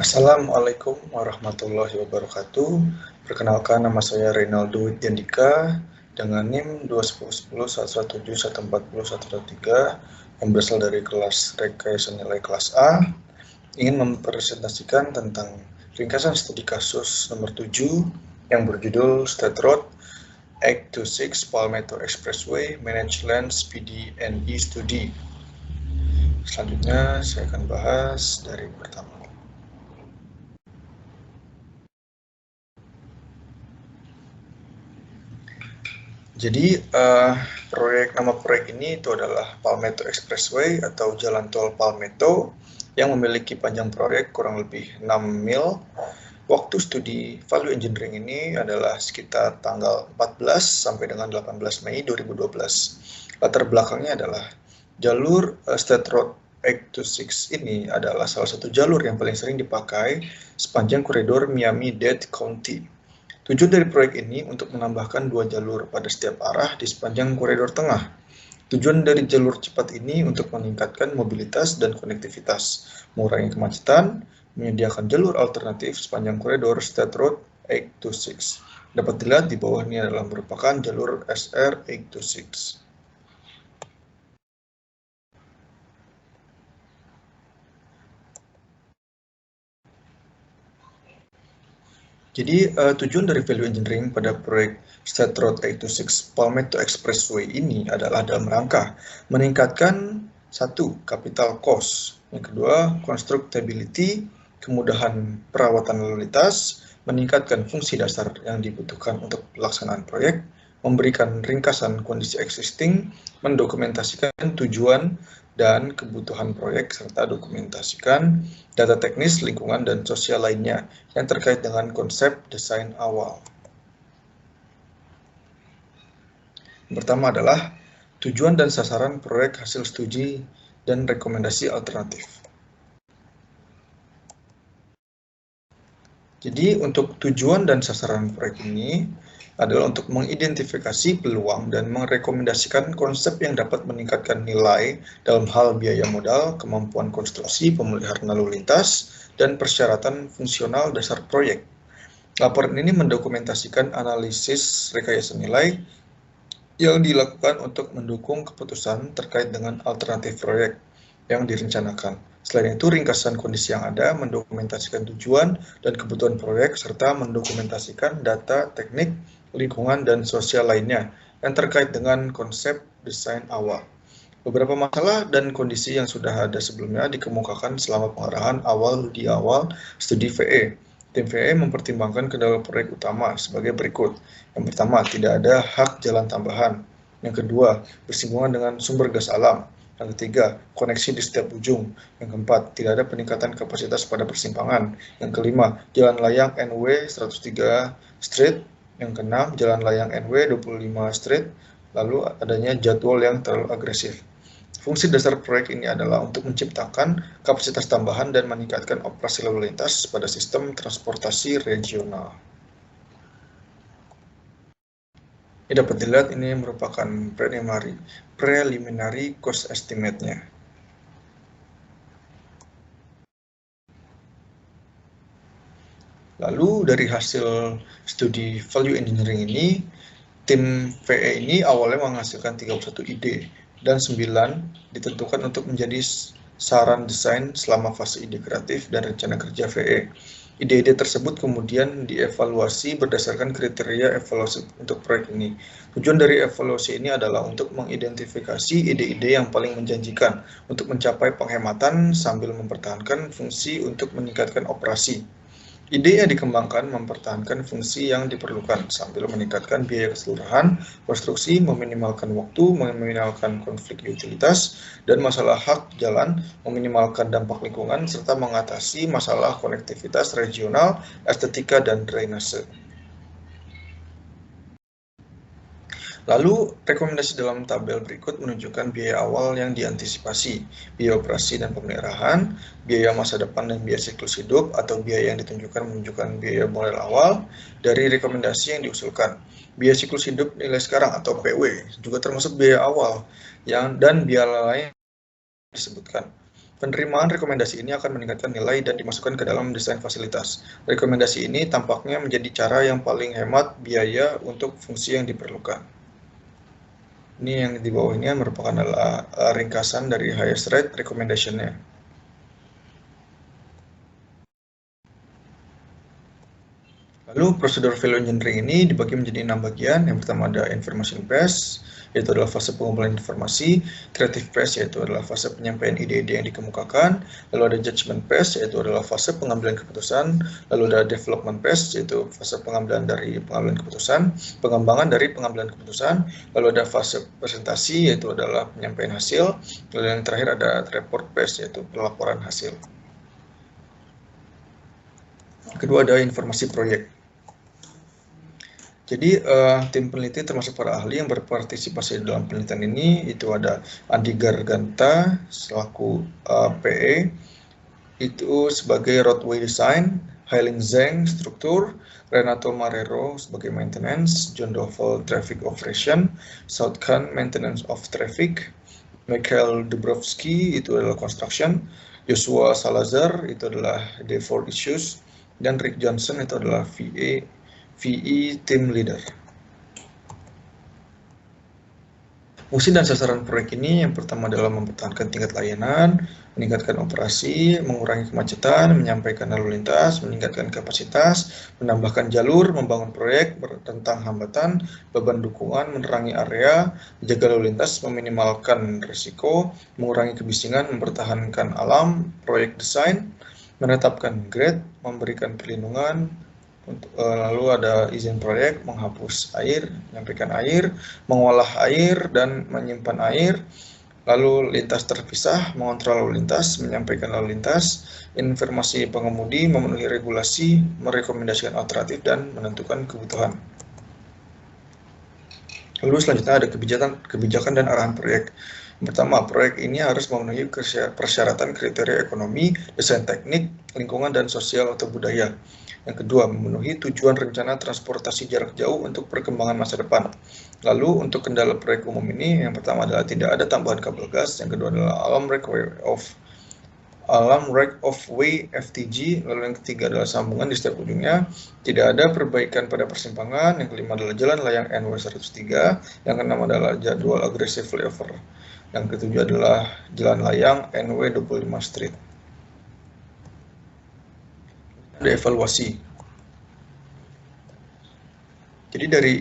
Assalamualaikum warahmatullahi wabarakatuh. Perkenalkan, nama saya Reynaldo Widyandika dengan NIM 2101117140113 yang berasal dari kelas rekayasa nilai kelas A. Ingin mempresentasikan tentang ringkasan studi kasus nomor 7 yang berjudul State Road 826 Palmetto Expressway Managed Land PD and E Study. Selanjutnya saya akan bahas dari pertama. Jadi nama proyek ini itu adalah Palmetto Expressway atau Jalan Tol Palmetto yang memiliki panjang proyek kurang lebih 6 mil. Waktu studi value engineering ini adalah sekitar tanggal 14 sampai dengan 18 Mei 2012. Latar belakangnya adalah jalur State Road 826 ini adalah salah satu jalur yang paling sering dipakai sepanjang koridor Miami-Dade County. Tujuan dari proyek ini untuk menambahkan 2 jalur pada setiap arah di sepanjang koridor tengah. Tujuan dari jalur cepat ini untuk meningkatkan mobilitas dan konektivitas, mengurangi kemacetan, menyediakan jalur alternatif sepanjang koridor State Road 826. Dapat dilihat di bawah ini adalah merupakan jalur SR 826. Jadi tujuan dari value engineering pada proyek State Road 826 Palmetto Expressway ini adalah dalam rangka meningkatkan satu, capital cost, yang kedua, constructability, kemudahan perawatan lalu lintas, meningkatkan fungsi dasar yang dibutuhkan untuk pelaksanaan proyek, memberikan ringkasan kondisi existing, mendokumentasikan tujuan dan kebutuhan proyek, serta dokumentasikan data teknis, lingkungan, dan sosial lainnya yang terkait dengan konsep desain awal. Yang pertama adalah tujuan dan sasaran proyek hasil studi dan rekomendasi alternatif. Jadi untuk tujuan dan sasaran proyek ini adalah untuk mengidentifikasi peluang dan merekomendasikan konsep yang dapat meningkatkan nilai dalam hal biaya modal, kemampuan konstruksi, pemeliharaan lalu lintas, dan persyaratan fungsional dasar proyek. Laporan ini mendokumentasikan analisis rekayasa nilai yang dilakukan untuk mendukung keputusan terkait dengan alternatif proyek yang direncanakan. Selain itu, ringkasan kondisi yang ada mendokumentasikan tujuan dan kebutuhan proyek, serta mendokumentasikan data teknik, lingkungan, dan sosial lainnya yang terkait dengan konsep desain awal. Beberapa masalah dan kondisi yang sudah ada sebelumnya dikemukakan selama pengarahan awal studi VE. Tim VE mempertimbangkan kendala proyek utama sebagai berikut. Yang pertama, tidak ada hak jalan tambahan. Yang kedua, bersinggungan dengan sumber gas alam. Yang ketiga, koneksi di setiap ujung. Yang keempat, tidak ada peningkatan kapasitas pada persimpangan. Yang kelima, jalan layang NW 103 Street. Yang keenam, jalan layang NW 25 Street. Lalu adanya jadwal yang terlalu agresif. Fungsi dasar proyek ini adalah untuk menciptakan kapasitas tambahan dan meningkatkan operasi lalu lintas pada sistem transportasi regional. Ini dapat dilihat, ini merupakan preliminary cost estimate-nya. Lalu dari hasil studi value engineering ini, tim VE ini awalnya menghasilkan 31 ide dan 9 ditentukan untuk menjadi saran desain selama fase ide kreatif dan rencana kerja VE. Ide-ide tersebut kemudian dievaluasi berdasarkan kriteria evaluasi untuk proyek ini. Tujuan dari evaluasi ini adalah untuk mengidentifikasi ide-ide yang paling menjanjikan untuk mencapai penghematan sambil mempertahankan fungsi untuk meningkatkan operasi. Ide yang dikembangkan mempertahankan fungsi yang diperlukan sambil meningkatkan biaya keseluruhan konstruksi, meminimalkan waktu, meminimalkan konflik utilitas dan masalah hak jalan, meminimalkan dampak lingkungan, serta mengatasi masalah konektivitas regional, estetika, dan drainase. Lalu, rekomendasi dalam tabel berikut menunjukkan biaya awal yang diantisipasi, biaya operasi dan pemeliharaan, biaya masa depan dan biaya siklus hidup, atau biaya yang menunjukkan biaya modal awal dari rekomendasi yang diusulkan. Biaya siklus hidup nilai sekarang atau PW juga termasuk biaya awal dan biaya lain disebutkan. Penerimaan rekomendasi ini akan meningkatkan nilai dan dimasukkan ke dalam desain fasilitas. Rekomendasi ini tampaknya menjadi cara yang paling hemat biaya untuk fungsi yang diperlukan. Ini yang di bawah ini merupakan adalah ringkasan dari highest rate recommendation-nya. Lalu prosedur value engineering ini dibagi menjadi 6 bagian. Yang pertama ada information phase, yaitu adalah fase pengumpulan informasi. Creative phase, yaitu adalah fase penyampaian ide-ide yang dikemukakan. Lalu ada judgment phase, yaitu adalah fase pengambilan keputusan. Lalu ada development phase, yaitu fase pengambilan dari pengambilan keputusan. Pengembangan dari pengambilan keputusan. Lalu ada fase presentasi, yaitu adalah penyampaian hasil. Lalu yang terakhir ada report phase, yaitu pelaporan hasil. Kedua ada informasi proyek. Jadi tim peneliti termasuk para ahli yang berpartisipasi dalam penelitian ini itu ada Andi Garganta selaku PE itu sebagai roadway design, Hailing Zheng struktur, Renato Marrero sebagai maintenance, John Dovel traffic operation, South Khan maintenance of traffic, Michael Dubrovsky itu adalah construction, Joshua Salazar itu adalah default issues, dan Rick Johnson itu adalah VE Team Leader. Fungsi dan sasaran proyek ini yang pertama adalah mempertahankan tingkat layanan, meningkatkan operasi, mengurangi kemacetan, menyampaikan lalu lintas, meningkatkan kapasitas, menambahkan jalur, membangun proyek, bertentang hambatan, beban dukungan, menerangi area, menjaga lalu lintas, meminimalkan risiko, mengurangi kebisingan, mempertahankan alam, proyek desain, menetapkan grade, memberikan perlindungan, lalu ada izin proyek, menghapus air, menyampaikan air, mengolah air, dan menyimpan air, lalu lintas terpisah, mengontrol lalu lintas, menyampaikan lalu lintas, informasi pengemudi, memenuhi regulasi, merekomendasikan alternatif, dan menentukan kebutuhan. Lalu selanjutnya ada kebijakan dan arahan proyek. Yang pertama, proyek ini harus memenuhi persyaratan kriteria ekonomi, desain teknik, lingkungan, dan sosial atau budaya. Yang kedua, memenuhi tujuan rencana transportasi jarak jauh untuk perkembangan masa depan. Lalu untuk kendala proyek umum ini, yang pertama adalah tidak ada tambahan kabel gas, yang kedua adalah alarm right of way FTG, lalu yang ketiga adalah sambungan di setiap ujungnya, tidak ada perbaikan pada persimpangan, yang kelima adalah jalan layang NW 103, yang keenam adalah jadwal agresif flyover, yang ketujuh adalah jalan layang NW 25 Street. Ada evaluasi. Jadi dari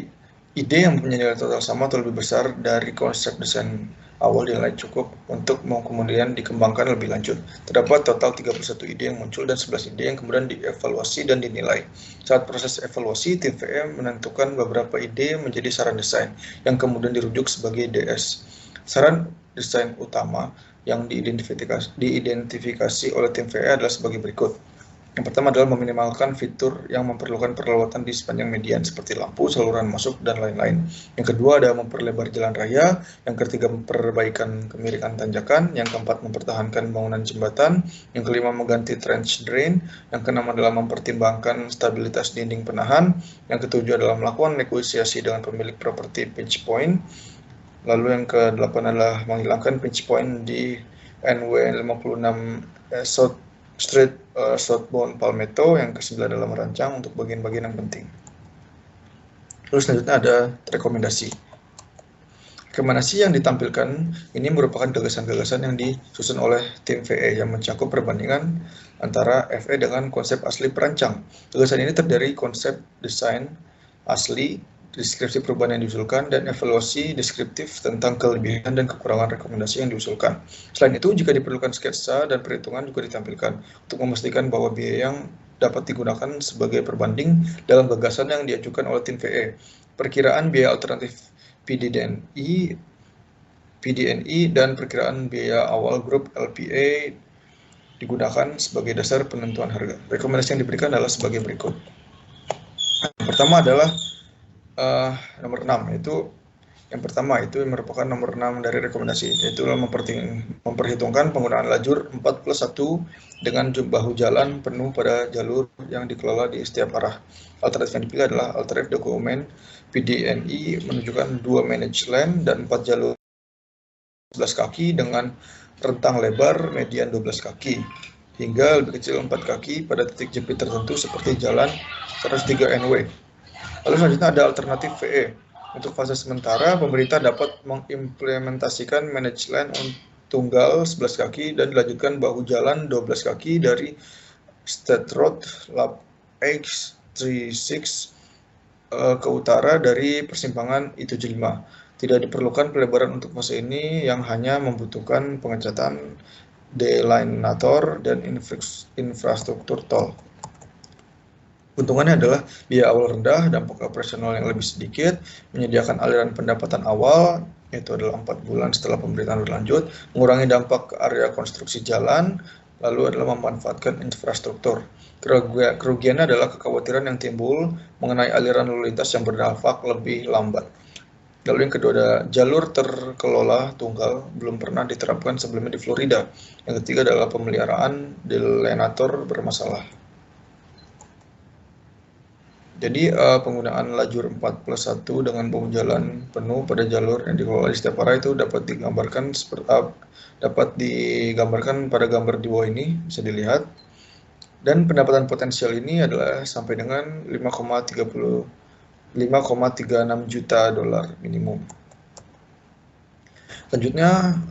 ide yang punya nilai total sama atau lebih besar dari konsep desain awal dinilai cukup untuk kemudian dikembangkan lebih lanjut. Terdapat total 31 ide yang muncul dan 11 ide yang kemudian dievaluasi dan dinilai. Saat proses evaluasi, tim VM menentukan beberapa ide menjadi saran desain yang kemudian dirujuk sebagai DS. Saran desain utama yang diidentifikasi oleh tim VE adalah sebagai berikut. Yang pertama adalah meminimalkan fitur yang memerlukan perlewatan di sepanjang median seperti lampu, saluran masuk, dan lain-lain. Yang kedua adalah memperlebar jalan raya. Yang ketiga memperbaikan kemiringan tanjakan. Yang keempat mempertahankan bangunan jembatan. Yang kelima mengganti trench drain. Yang keenam adalah mempertimbangkan stabilitas dinding penahan. Yang ketujuh adalah melakukan negosiasi dengan pemilik properti pinch point. Lalu yang ke-8 adalah menghilangkan pinch point di NW 56 South Street Southbound Palmetto. Yang ke-9 adalah merancang untuk bagian-bagian yang penting. Terus selanjutnya ada rekomendasi. Rekomendasi yang ditampilkan ini merupakan gagasan-gagasan yang disusun oleh tim VE yang mencakup perbandingan antara FE dengan konsep asli perancang. Gagasan ini terdiri konsep desain asli, deskripsi perubahan yang diusulkan, dan evaluasi deskriptif tentang kelebihan dan kekurangan rekomendasi yang diusulkan. Selain itu, jika diperlukan sketsa dan perhitungan juga ditampilkan untuk memastikan bahwa biaya yang dapat digunakan sebagai perbanding dalam gagasan yang diajukan oleh tim VE. Perkiraan biaya alternatif PDNI, dan perkiraan biaya awal grup LPA digunakan sebagai dasar penentuan harga. Rekomendasi yang diberikan adalah sebagai berikut. Yang pertama adalah nomor 6, yaitu yang pertama itu merupakan nomor 6 dari rekomendasi, yaitu memperhitungkan penggunaan lajur 4+1 dengan bahu jalan penuh pada jalur yang dikelola di setiap arah. Alternatif yang dipilih adalah alternatif dokumen PDNI menunjukkan 2 managed lane dan 4 jalur 11 kaki dengan rentang lebar median 12 kaki hingga lebih kecil 4 kaki pada titik jepit tertentu seperti jalan 103 NW. Lalu selanjutnya ada alternatif VE. Untuk fase sementara, pemerintah dapat mengimplementasikan managed lane tunggal 11 kaki dan dilanjutkan bahu jalan 12 kaki dari State Road Lab X36 ke utara dari persimpangan I75. Tidak diperlukan pelebaran untuk fase ini yang hanya membutuhkan pengecatan delineator dan infrastruktur tol. Keuntungannya adalah biaya awal rendah, dampak operasional yang lebih sedikit, menyediakan aliran pendapatan awal, yaitu adalah 4 bulan setelah pemerintahan berlanjut, mengurangi dampak ke area konstruksi jalan, lalu adalah memanfaatkan infrastruktur. Kerugiannya adalah kekhawatiran yang timbul mengenai aliran lalu lintas yang berdampak lebih lambat. Lalu yang kedua ada jalur terkelola tunggal, belum pernah diterapkan sebelumnya di Florida. Yang ketiga adalah pemeliharaan delineator bermasalah. Jadi penggunaan lajur 4+1 dengan bahu jalan penuh pada jalur yang dikelola di setiap arah itu dapat digambarkan pada gambar di bawah ini, bisa dilihat. Dan pendapatan potensial ini adalah sampai dengan 5,36 juta dolar minimum. Selanjutnya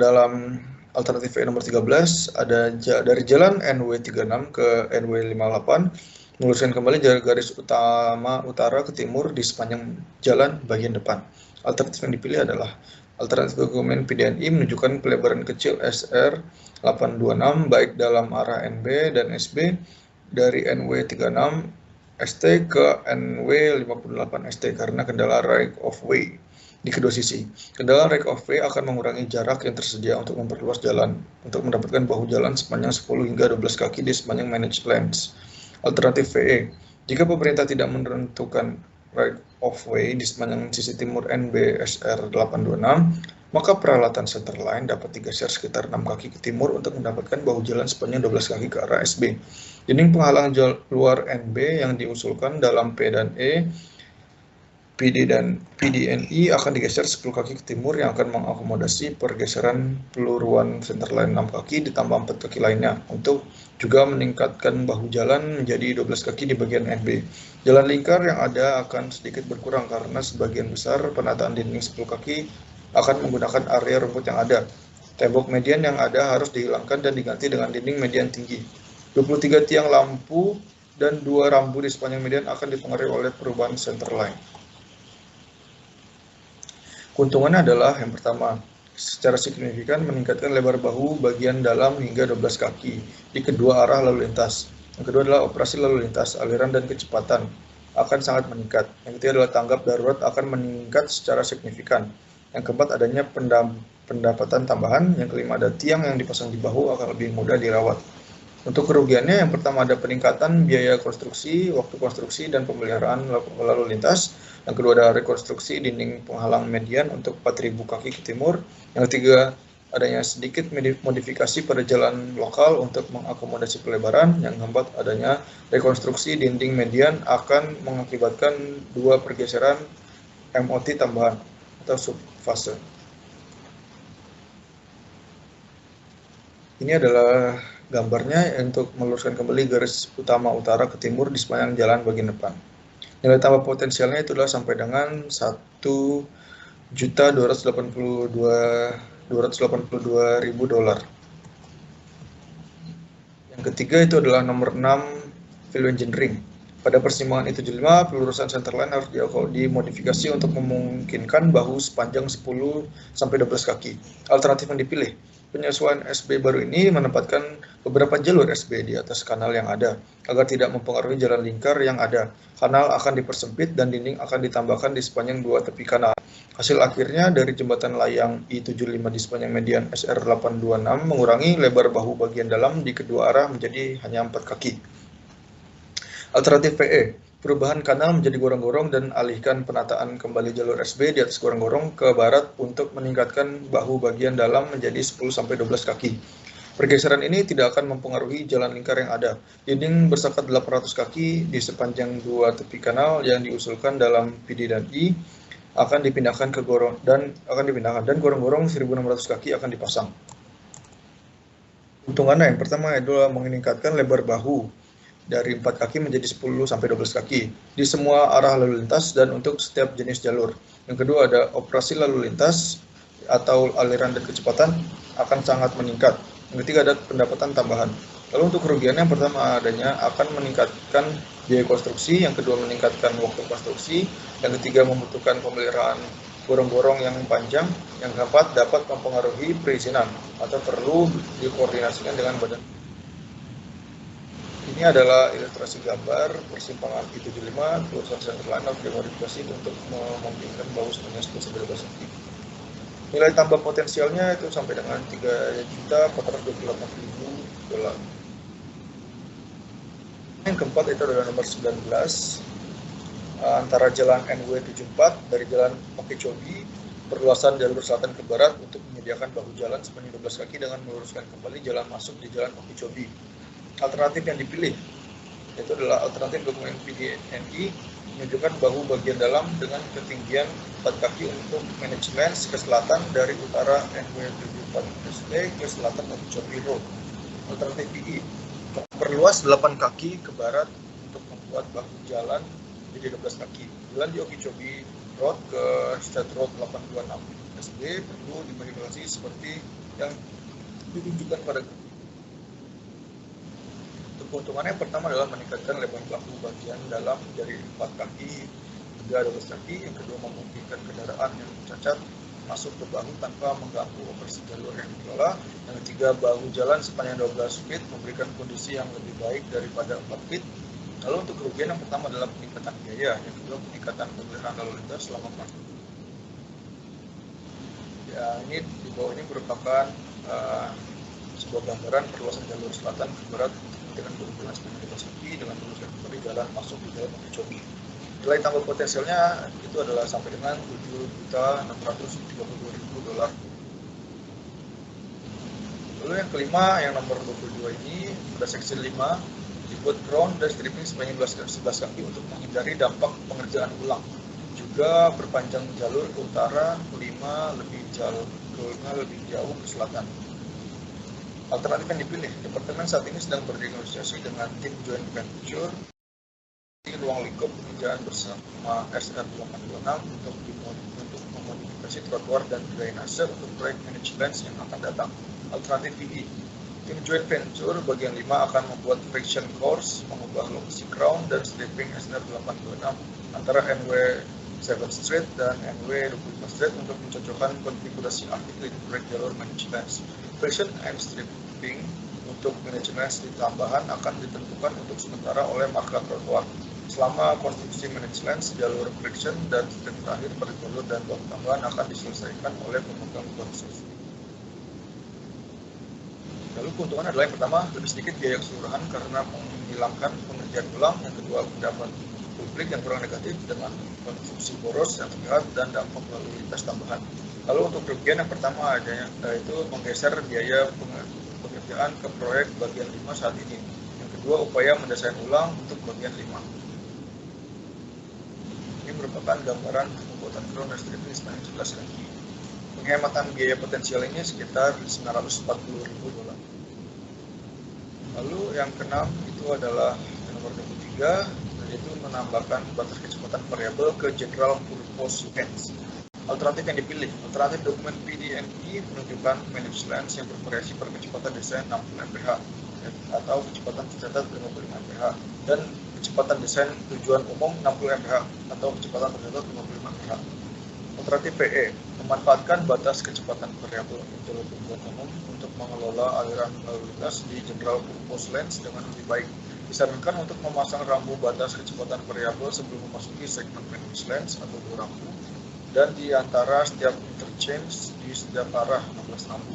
dalam alternatif nomor 13 ada dari jalan NW36 ke NW58 meluruskan kembali garis utama utara ke timur di sepanjang jalan bagian depan. Alternatif yang dipilih adalah alternatif dokumen PDNI menunjukkan pelebaran kecil SR 826 baik dalam arah NB dan SB dari NW36 ST ke NW58 ST karena kendala right of way di kedua sisi. Kendala right of way akan mengurangi jarak yang tersedia untuk memperluas jalan untuk mendapatkan bahu jalan sepanjang 10 hingga 12 kaki di sepanjang managed lanes. Alternatif VE, jika pemerintah tidak menentukan right of way di sepanjang sisi timur NBSR 826, maka peralatan center line dapat digeser sekitar 6 kaki ke timur untuk mendapatkan bahu jalan sepanjang 12 kaki ke arah SB. Dinding penghalang luar NB yang diusulkan dalam P dan E, PD dan PDNI akan digeser 10 kaki ke timur yang akan mengakomodasi pergeseran peluruan center line 6 kaki ditambah 4 kaki lainnya untuk juga meningkatkan bahu jalan menjadi 12 kaki di bagian NB. Jalan lingkar yang ada akan sedikit berkurang karena sebagian besar penataan dinding 10 kaki akan menggunakan area rumput yang ada. Tembok median yang ada harus dihilangkan dan diganti dengan dinding median tinggi. 23 tiang lampu dan 2 rambu di sepanjang median akan dipengaruhi oleh perubahan center line. Keuntungannya adalah yang pertama, secara signifikan meningkatkan lebar bahu bagian dalam hingga 12 kaki di kedua arah lalu lintas. Yang kedua adalah operasi lalu lintas, aliran dan kecepatan akan sangat meningkat. Yang ketiga adalah tanggap darurat akan meningkat secara signifikan. Yang keempat adanya pendapatan tambahan. Yang kelima ada tiang yang dipasang di bahu akan lebih mudah dirawat. Untuk kerugiannya yang pertama ada peningkatan biaya konstruksi, waktu konstruksi dan pemeliharaan lalu lintas. Yang kedua ada rekonstruksi dinding penghalang median untuk 4.000 kaki ke timur. Yang ketiga adanya sedikit modifikasi pada jalan lokal untuk mengakomodasi pelebaran. Yang keempat adanya rekonstruksi dinding median akan mengakibatkan 2 pergeseran MOT tambahan atau subfase. Ini adalah gambarnya untuk meluruskan kembali garis utama utara ke timur di sepanjang jalan bagian depan. Nilai tambah potensialnya itu adalah sampai dengan 1.282.000 dolar. Yang ketiga itu adalah nomor 6 value engineering. Pada persimpangan I75, pelurusan center line harus dimodifikasi untuk memungkinkan bahu sepanjang 10-12 kaki. Alternatif yang dipilih, penyesuaian SB baru ini menempatkan beberapa jalur SB di atas kanal yang ada, agar tidak mempengaruhi jalan lingkar yang ada. Kanal akan dipersempit dan dinding akan ditambahkan di sepanjang 2 tepi kanal. Hasil akhirnya dari jembatan layang I75 di sepanjang median SR826 mengurangi lebar bahu bagian dalam di kedua arah menjadi hanya 4 kaki. Alternatif PE, perubahan kanal menjadi gorong-gorong dan alihkan penataan kembali jalur SB di atas gorong-gorong ke barat untuk meningkatkan bahu bagian dalam menjadi 10-12 kaki. Pergeseran ini tidak akan mempengaruhi jalan lingkar yang ada. Dinding bersakat 800 kaki di sepanjang 2 tepi kanal yang diusulkan dalam PD dan I akan dipindahkan dan gorong-gorong 1.600 kaki akan dipasang. Keuntungannya yang pertama adalah meningkatkan lebar bahu dari 4 kaki menjadi 10 sampai 12 kaki di semua arah lalu lintas dan untuk setiap jenis jalur. Yang kedua ada operasi lalu lintas atau aliran dan kecepatan akan sangat meningkat. Yang ketiga ada pendapatan tambahan. Lalu untuk kerugiannya yang pertama adanya akan meningkatkan biaya konstruksi, yang kedua meningkatkan waktu konstruksi, yang ketiga membutuhkan pemeliharaan gorong-gorong yang panjang, yang keempat dapat mempengaruhi perizinan atau perlu dikoordinasikan dengan badan. Ini adalah ilustrasi gambar persimpangan I-75 perusahaan Centerline dimodifikasi untuk memungkinkan bahu sepanjang 10-12 cm. Nilai tambah potensialnya itu sampai dengan $3.428.000. Yang keempat itu adalah nomor 19 antara jalan NW74 dari jalan Okeechobee perluasan jalur selatan ke barat untuk menyediakan bahu jalan sepanjang 12 kaki dengan meluruskan kembali jalan masuk di jalan Okeechobee. Alternatif yang dipilih yaitu adalah alternatif dokumen PDNI menunjukkan bahu bagian dalam dengan ketinggian 4 kaki untuk manage lens ke selatan dari utara NW74 SD ke selatan Okeechobee Road. Alternatif PI memperluas 8 kaki ke barat untuk membuat bahu jalan menjadi 12 kaki. Jalan di Okeechobee Road ke State Road 826 SD perlu dimodifikasi seperti yang ditunjukkan pada keuntungannya yang pertama adalah meningkatkan lebar bahu bagian dalam dari 4 kaki hingga 12 kaki. Yang kedua memungkinkan kendaraan yang cacat masuk ke bahu tanpa mengganggu operasi jalur yang dikelola. Yang ketiga bahu jalan sepanjang 12 feet memberikan kondisi yang lebih baik daripada 4 feet. Lalu untuk kerugian yang pertama adalah peningkatan biaya, yang kedua peningkatan pemeliharaan lalu lintas selama konstruksi. Ya, ini di bawah ini merupakan sebuah gambaran perluasan jalur selatan ke barat dengan berhubungan sepanjang 12 kaki dengan meluluskan kembali jalan masuk di jalan Okeechobee. Nilai tambah potensialnya itu adalah sampai dengan $7.632.000. Lalu yang kelima, yang nomor 22 ini pada seksi 5 dibuat ground dan stripping sepanjang 11 kaki untuk menghindari dampak pengerjaan ulang. Juga perpanjang jalur ke utara 5 lebih jauh ke selatan. Alternatif yang dipilih, departemen saat ini sedang bernegosiasi dengan tim joint venture di ruang lingkup pekerjaan bersama SR826 untuk memodifikasi trotoar dan drainase untuk proyek manage lens yang akan datang. Alternatif PI, tim joint venture bagian 5 akan membuat friction course, mengubah lokasi crown dan stripping SR826 antara NW 7 Street dan NW 25 Street untuk mencocokkan konfigurasi artikel di proyek jalur manage lens. Friction and stripping untuk manage lens di tambahan akan ditentukan untuk sementara oleh marka trotoar. Selama konstruksi manage lens, jalur friction dan strip terakhir pada jalur dan bahu tambahan akan diselesaikan oleh pemegang konstruksi. Lalu keuntungan adalah yang pertama, lebih sedikit biaya keseluruhan karena menghilangkan pengerjaan ulang. Yang kedua, pendapat publik yang kurang negatif dengan konstruksi boros yang terlihat dan dampak lalu lintas tambahan. Lalu untuk kerugian yang pertama adanya yaitu menggeser biaya pengerjaan ke proyek bagian 5 saat ini. Yang kedua, upaya mendesain ulang untuk bagian 5. Ini merupakan gambaran pembuatan ground dan stripping sepanjang 11 kaki. Penghematan biaya potensial ini sekitar $940.000. Lalu yang keenam itu adalah nomor 23, yaitu menambahkan batas kecepatan variabel ke General Purpose Lens. Alternatif yang dipilih, alternatif dokumen PDNI menunjukkan manage lens yang bervariasi pada kecepatan desain 60 mph atau kecepatan tercatat 55 mph dan kecepatan desain tujuan umum 60 mph atau kecepatan tercatat 55 mph. Alternatif PE memanfaatkan batas kecepatan variabel jalur tujuan umum untuk mengelola aliran lalu lintas di General Purpose Lens dengan lebih baik. Disarankan untuk memasang rambu batas kecepatan variabel sebelum memasuki segmen manage lens atau 2 rambu dan di antara setiap interchange di setiap arah 16 rambu.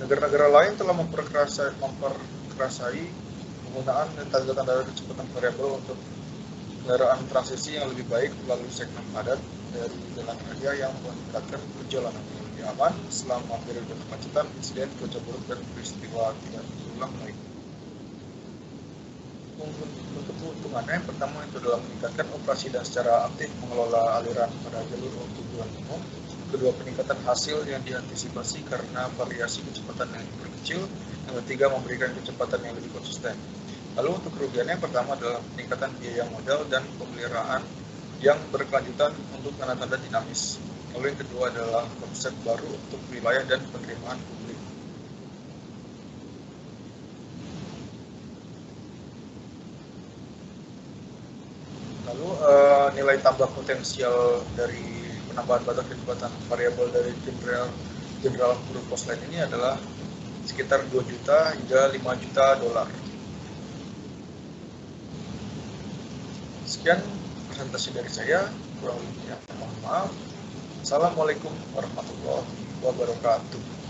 Negara-negara lain telah memperkerasai penggunaan tanda-tanda kecepatan variabel untuk kendaraan transisi yang lebih baik melalui segmen padat dari jalan raya yang meningkatkan perjalanan yang lebih aman selama periode kemacetan, insiden, cuaca buruk, dan peristiwa tidak berulang lain. Untuk keuntungannya, yang pertama itu adalah meningkatkan operasi dan secara aktif mengelola aliran pada jalur tujuan umum. Kedua, peningkatan hasil yang diantisipasi karena variasi kecepatan yang diperkecil. Yang ketiga, memberikan kecepatan yang lebih konsisten. Lalu untuk kerugiannya, yang pertama adalah peningkatan biaya modal dan pemeliharaan yang berkelanjutan untuk tanda-tanda dinamis. Lalu yang kedua adalah konsep baru untuk wilayah dan penerimaan publik. Lalu nilai tambah potensial dari penambahan batas kecepatan variabel dari General Purpose Line ini adalah sekitar 2 juta hingga 5 juta dolar. Sekian presentasi dari saya, kurang lebihnya mohon maaf. Assalamualaikum warahmatullahi wabarakatuh.